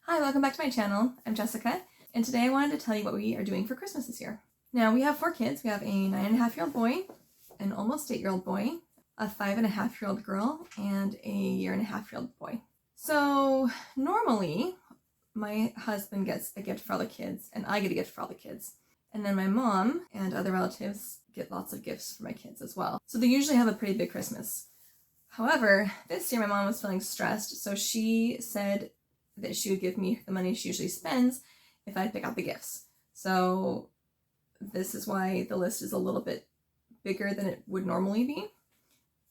Hi, welcome back to my channel. I'm Jessica, and today I wanted to tell you what we are doing for Christmas this year. Now, we have 4 kids. We have a 9.5-year-old boy, an almost 8-year-old boy, a 5.5-year-old girl, and a 1.5-year-old boy. So normally, my husband gets a gift for all the kids, and I get a gift for all the kids. And then my mom and other relatives get lots of gifts for my kids as well. So they usually have a pretty big Christmas. However, this year my mom was feeling stressed, so she said that she would give me the money she usually spends if I pick out the gifts. So this is why the list is a little bit bigger than it would normally be,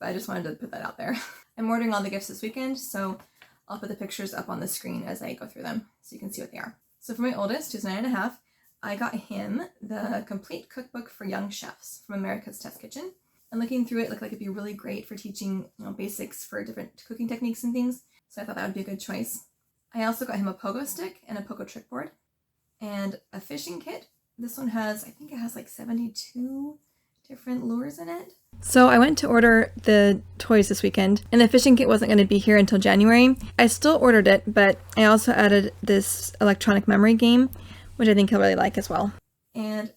but I just wanted to put that out there. I'm ordering all the gifts this weekend, so I'll put the pictures up on the screen as I go through them so you can see what they are. So for my oldest, who's 9.5, I got him the complete cookbook for young chefs from America's Test Kitchen. And looking through it looked like it'd be really great for teaching basics for different cooking techniques and things, so I thought that would be a good choice. I also got him a pogo stick and a pogo trick board and a fishing kit. This one has, I think it has like 72 different lures in it. So I went to order the toys this weekend, and the fishing kit wasn't going to be here until January. I still ordered it, but I also added this electronic memory game, which I think he'll really like as well. And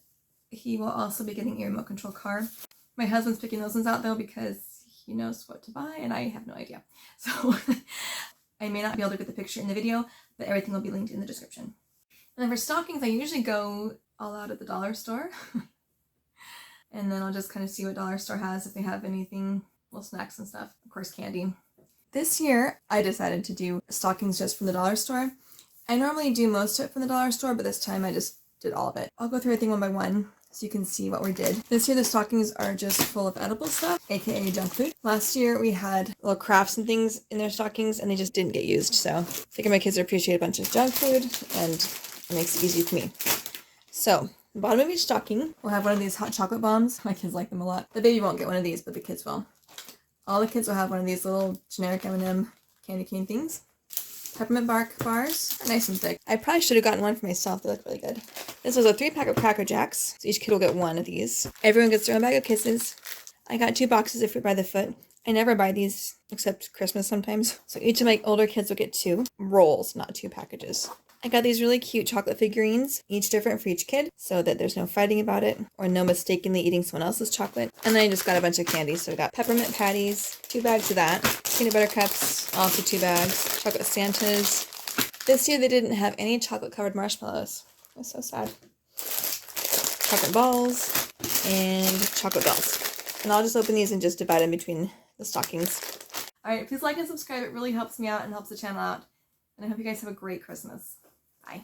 he will also be getting a remote control car. My husband's picking those ones out though because he knows what to buy and I have no idea. So I may not be able to get the picture in the video, but everything will be linked in the description. And then for stockings, I usually go all out at the dollar store. And then I'll just kind of see what dollar store has, if they have anything, little snacks and stuff. Of course, candy. This year, I decided to do stockings just from the dollar store. I normally do most of it from the dollar store, but this time I just did all of it. I'll go through everything one by one so you can see what we did. This year the stockings are just full of edible stuff, aka junk food. Last year we had little crafts and things in their stockings and they just didn't get used, so I figure my kids appreciate a bunch of junk food and it makes it easy for me. So, the bottom of each stocking will have one of these hot chocolate bombs. My kids like them a lot. The baby won't get one of these, but the kids will. All the kids will have one of these little generic M&M candy cane things. Peppermint bark bars are nice and thick. I probably should have gotten one for myself. They look really good. This was a 3-pack of Cracker Jacks, so each kid will get one of these. Everyone gets their own bag of kisses. I got 2 boxes of Fruit by the Foot. I never buy these except Christmas sometimes. So each of my older kids will get 2 rolls, not 2 packages. I got these really cute chocolate figurines, each different for each kid, so that there's no fighting about it or no mistakenly eating someone else's chocolate. And then I just got a bunch of candy, so we got peppermint patties, 2 bags of that, peanut butter cups, also 2 bags, chocolate Santas. This year they didn't have any chocolate covered marshmallows. That's so sad. Chocolate balls and chocolate bells. And I'll just open these and just divide them between the stockings. Alright, please like and subscribe. It really helps me out and helps the channel out. And I hope you guys have a great Christmas. Bye.